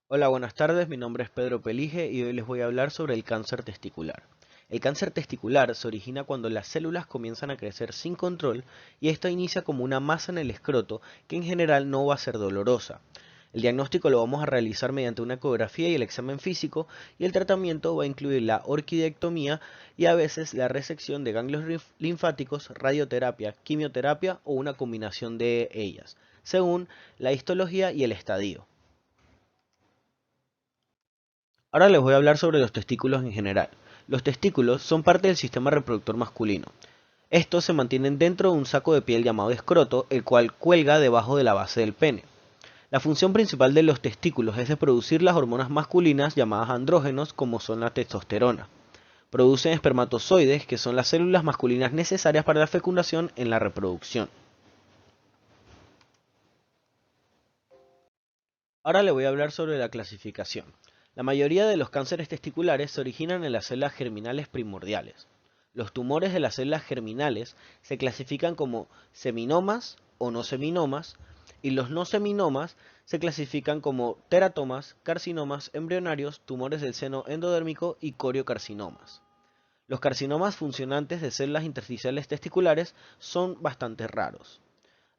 Hola, buenas tardes. Mi nombre es Pedro Pelige y hoy les voy a hablar sobre el cáncer testicular. El cáncer testicular se origina cuando las células comienzan a crecer sin control y esto inicia como una masa en el escroto que en general no va a ser dolorosa. El diagnóstico lo vamos a realizar mediante una ecografía y el examen físico y el tratamiento va a incluir la orquidectomía y a veces la resección de ganglios linfáticos, radioterapia, quimioterapia o una combinación de ellas, según la histología y el estadio. Ahora les voy a hablar sobre los testículos en general. Los testículos son parte del sistema reproductor masculino. Estos se mantienen dentro de un saco de piel llamado escroto, el cual cuelga debajo de la base del pene. La función principal de los testículos es de producir las hormonas masculinas llamadas andrógenos, como son la testosterona. Producen espermatozoides, que son las células masculinas necesarias para la fecundación en la reproducción. Ahora le voy a hablar sobre la clasificación. La mayoría de los cánceres testiculares se originan en las células germinales primordiales. Los tumores de las células germinales se clasifican como seminomas o no seminomas y los no seminomas se clasifican como teratomas, carcinomas embrionarios, tumores del seno endodérmico y coriocarcinomas. Los carcinomas funcionantes de células intersticiales testiculares son bastante raros.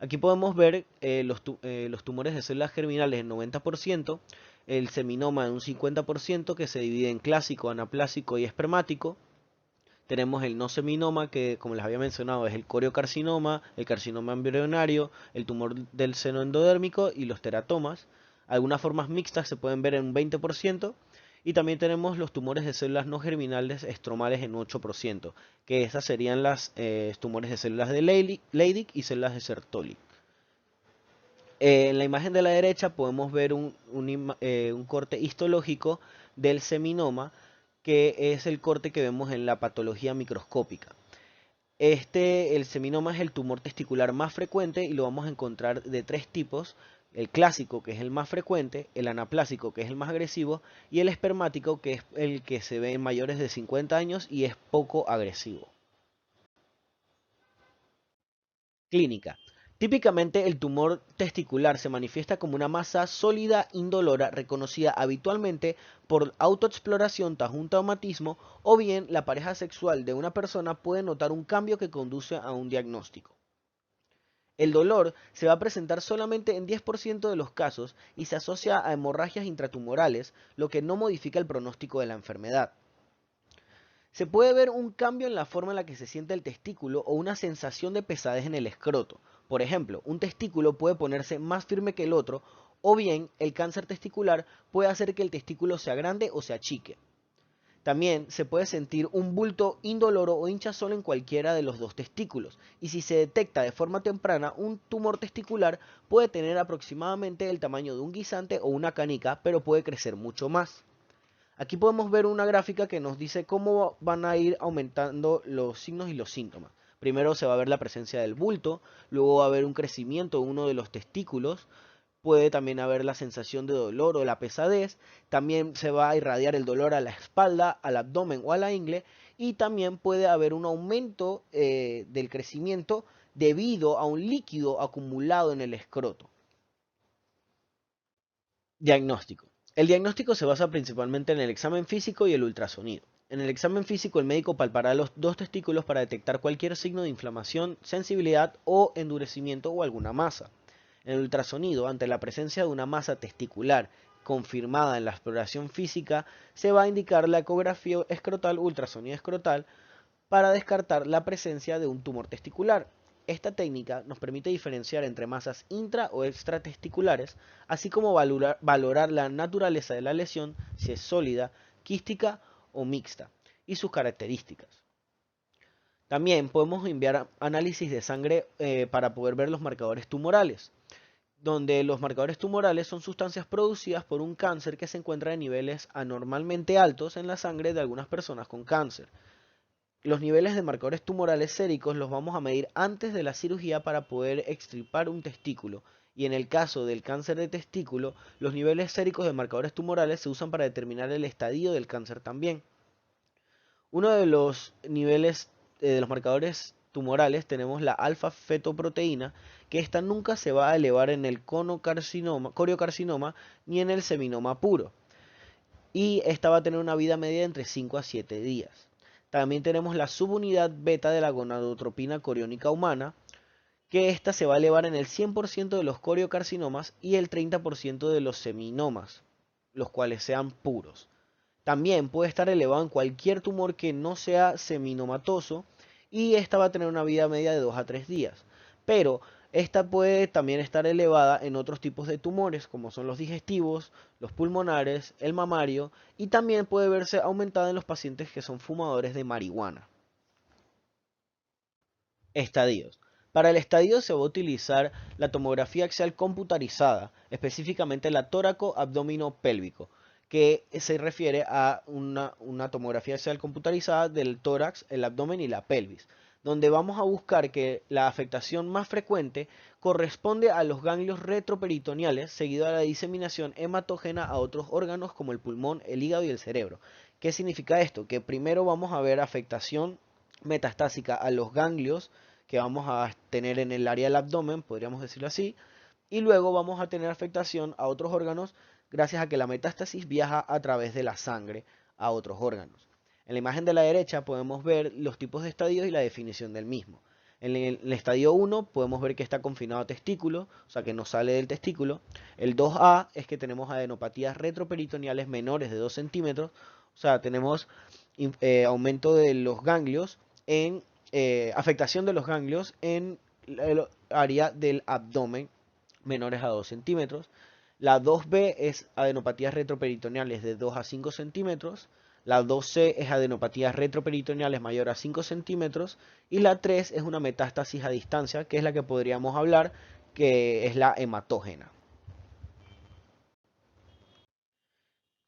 Aquí podemos ver los tumores de células germinales en 90%, el seminoma en un 50% que se divide en clásico, anaplásico y espermático. Tenemos el no seminoma que, como les había mencionado, es el coriocarcinoma, el carcinoma embrionario, el tumor del seno endodérmico y los teratomas. Algunas formas mixtas se pueden ver en un 20%. Y también tenemos los tumores de células no germinales estromales en 8%, que esas serían las tumores de células de Leydig y células de Sertoli. En la imagen de la derecha podemos ver un corte histológico del seminoma, que es el corte que vemos en la patología microscópica. El seminoma es el tumor testicular más frecuente y lo vamos a encontrar de tres tipos: el clásico, que es el más frecuente, el anaplásico, que es el más agresivo, y el espermático, que es el que se ve en mayores de 50 años y es poco agresivo. Clínica. Típicamente el tumor testicular se manifiesta como una masa sólida indolora reconocida habitualmente por autoexploración tras un traumatismo, o bien la pareja sexual de una persona puede notar un cambio que conduce a un diagnóstico. El dolor se va a presentar solamente en 10% de los casos y se asocia a hemorragias intratumorales, lo que no modifica el pronóstico de la enfermedad. Se puede ver un cambio en la forma en la que se siente el testículo o una sensación de pesadez en el escroto. Por ejemplo, un testículo puede ponerse más firme que el otro, o bien el cáncer testicular puede hacer que el testículo sea grande o se achique. También se puede sentir un bulto indoloro o hinchazón en cualquiera de los dos testículos, y si se detecta de forma temprana, un tumor testicular puede tener aproximadamente el tamaño de un guisante o una canica, pero puede crecer mucho más. Aquí podemos ver una gráfica que nos dice cómo van a ir aumentando los signos y los síntomas. Primero se va a ver la presencia del bulto, luego va a haber un crecimiento de uno de los testículos, puede también haber la sensación de dolor o la pesadez, también se va a irradiar el dolor a la espalda, al abdomen o a la ingle, y también puede haber un aumento del crecimiento debido a un líquido acumulado en el escroto. Diagnóstico. El diagnóstico se basa principalmente en el examen físico y el ultrasonido. En el examen físico, el médico palpará los dos testículos para detectar cualquier signo de inflamación, sensibilidad o endurecimiento o alguna masa. En el ultrasonido, ante la presencia de una masa testicular confirmada en la exploración física, se va a indicar la ecografía escrotal, ultrasonido escrotal, para descartar la presencia de un tumor testicular. Esta técnica nos permite diferenciar entre masas intra o extratesticulares, así como valorar la naturaleza de la lesión, si es sólida, quística o mixta, y sus características. También podemos enviar análisis de sangre para poder ver los marcadores tumorales, donde los marcadores tumorales son sustancias producidas por un cáncer que se encuentra en niveles anormalmente altos en la sangre de algunas personas con cáncer. Los niveles de marcadores tumorales séricos los vamos a medir antes de la cirugía para poder extirpar un testículo. Y en el caso del cáncer de testículo, los niveles séricos de marcadores tumorales se usan para determinar el estadio del cáncer también. Uno de los niveles de los marcadores tumorales tenemos la alfa-fetoproteína, que esta nunca se va a elevar en el coriocarcinoma ni en el seminoma puro. Y esta va a tener una vida media de entre 5 a 7 días. También tenemos la subunidad beta de la gonadotropina coriónica humana, que esta se va a elevar en el 100% de los coriocarcinomas y el 30% de los seminomas, los cuales sean puros. También puede estar elevado en cualquier tumor que no sea seminomatoso y esta va a tener una vida media de 2 a 3 días. Pero esta puede también estar elevada en otros tipos de tumores como son los digestivos, los pulmonares, el mamario y también puede verse aumentada en los pacientes que son fumadores de marihuana. Estadios. Para el estadio se va a utilizar la tomografía axial computarizada, específicamente la tóraco-abdomino-pélvico, que se refiere a una tomografía axial computarizada del tórax, el abdomen y la pelvis, donde vamos a buscar que la afectación más frecuente corresponde a los ganglios retroperitoneales, seguido a la diseminación hematógena a otros órganos como el pulmón, el hígado y el cerebro. ¿Qué significa esto? Que primero vamos a ver afectación metastásica a los ganglios que vamos a tener en el área del abdomen, podríamos decirlo así, y luego vamos a tener afectación a otros órganos gracias a que la metástasis viaja a través de la sangre a otros órganos. En la imagen de la derecha podemos ver los tipos de estadios y la definición del mismo. En el estadio 1 podemos ver que está confinado a testículo, o sea que no sale del testículo. El 2A es que tenemos adenopatías retroperitoneales menores de 2 centímetros, o sea tenemos aumento de los ganglios en afectación de los ganglios en el área del abdomen menores a 2 centímetros. La 2B es adenopatías retroperitoneales de 2 a 5 centímetros. La 2C es adenopatías retroperitoneales mayor a 5 centímetros. Y la 3 es una metástasis a distancia, que es la que podríamos hablar, que es la hematógena.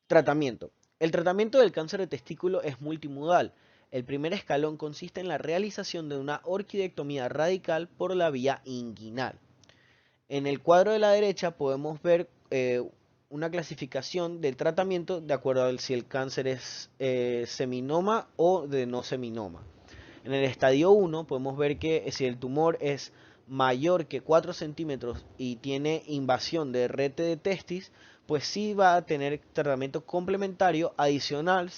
Tratamiento. El tratamiento del cáncer de testículo es multimodal. El primer escalón consiste en la realización de una orquidectomía radical por la vía inguinal. En el cuadro de la derecha podemos ver una clasificación del tratamiento de acuerdo a si el cáncer es seminoma o de no seminoma. En el estadio 1 podemos ver que si el tumor es mayor que 4 centímetros y tiene invasión de rete de testis, pues sí va a tener tratamiento complementario adicional,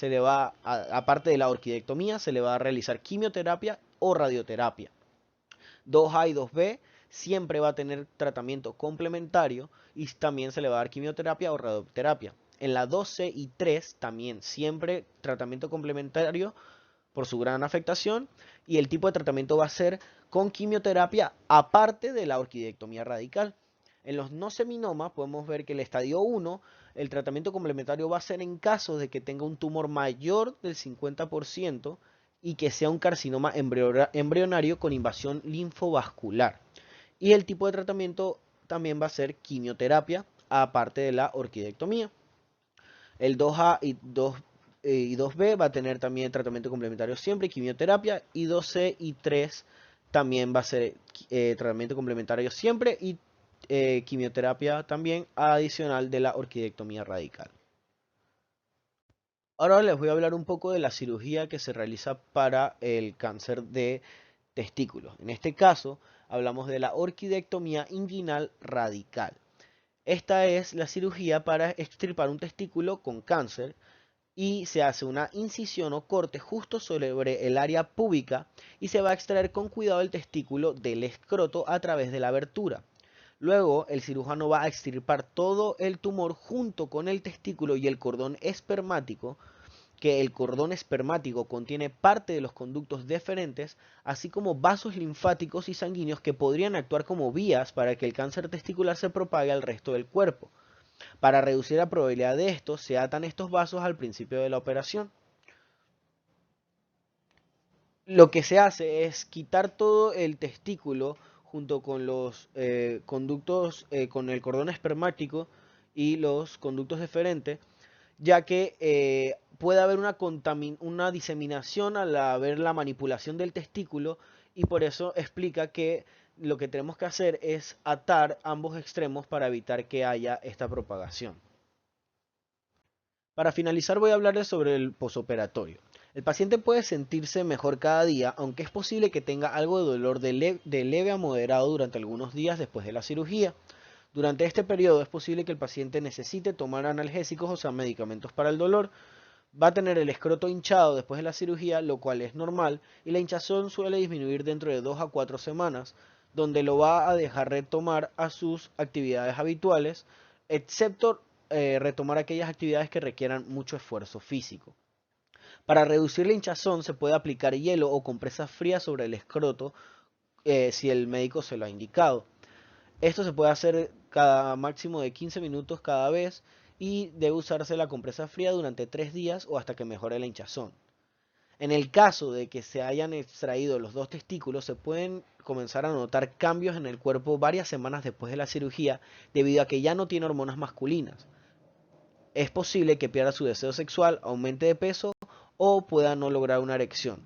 aparte de la orquidectomía, se le va a realizar quimioterapia o radioterapia. 2A y 2B siempre va a tener tratamiento complementario y también se le va a dar quimioterapia o radioterapia. En la 2C y 3 también siempre tratamiento complementario por su gran afectación y el tipo de tratamiento va a ser con quimioterapia aparte de la orquidectomía radical. En los no seminomas podemos ver que el estadio 1, el tratamiento complementario va a ser en caso de que tenga un tumor mayor del 50% y que sea un carcinoma embrionario con invasión linfovascular. Y el tipo de tratamiento también va a ser quimioterapia aparte de la orquidectomía. El 2A y 2B va a tener también tratamiento complementario siempre, quimioterapia, y 2C y 3 también va a ser tratamiento complementario siempre y quimioterapia también adicional de la orquidectomía radical. Ahora les voy a hablar un poco de la cirugía que se realiza para el cáncer de testículos. En este caso hablamos de la orquidectomía inguinal radical. Esta es la cirugía para extirpar un testículo con cáncer y se hace una incisión o corte justo sobre el área púbica y se va a extraer con cuidado el testículo del escroto a través de la abertura. Luego el cirujano va a extirpar todo el tumor junto con el testículo y el cordón espermático, que el cordón espermático contiene parte de los conductos deferentes, así como vasos linfáticos y sanguíneos que podrían actuar como vías para que el cáncer testicular se propague al resto del cuerpo. Para reducir la probabilidad de esto, se atan estos vasos al principio de la operación. Lo que se hace es quitar todo el testículo junto con los conductos, con el cordón espermático y los conductos deferentes, ya que puede haber una diseminación al haber la manipulación del testículo y por eso explica que lo que tenemos que hacer es atar ambos extremos para evitar que haya esta propagación. Para finalizar voy a hablarles sobre el posoperatorio. El paciente puede sentirse mejor cada día, aunque es posible que tenga algo de dolor de leve a moderado durante algunos días después de la cirugía. Durante este periodo es posible que el paciente necesite tomar analgésicos, o sea, medicamentos para el dolor. Va a tener el escroto hinchado después de la cirugía, lo cual es normal, y la hinchazón suele disminuir dentro de 2 a 4 semanas, donde lo va a dejar retomar a sus actividades habituales, excepto retomar aquellas actividades que requieran mucho esfuerzo físico. Para reducir la hinchazón se puede aplicar hielo o compresas frías sobre el escroto si el médico se lo ha indicado. Esto se puede hacer cada máximo de 15 minutos cada vez y debe usarse la compresa fría durante 3 días o hasta que mejore la hinchazón. En el caso de que se hayan extraído los dos testículos, se pueden comenzar a notar cambios en el cuerpo varias semanas después de la cirugía debido a que ya no tiene hormonas masculinas. Es posible que pierda su deseo sexual, aumente de peso o pueda no lograr una erección.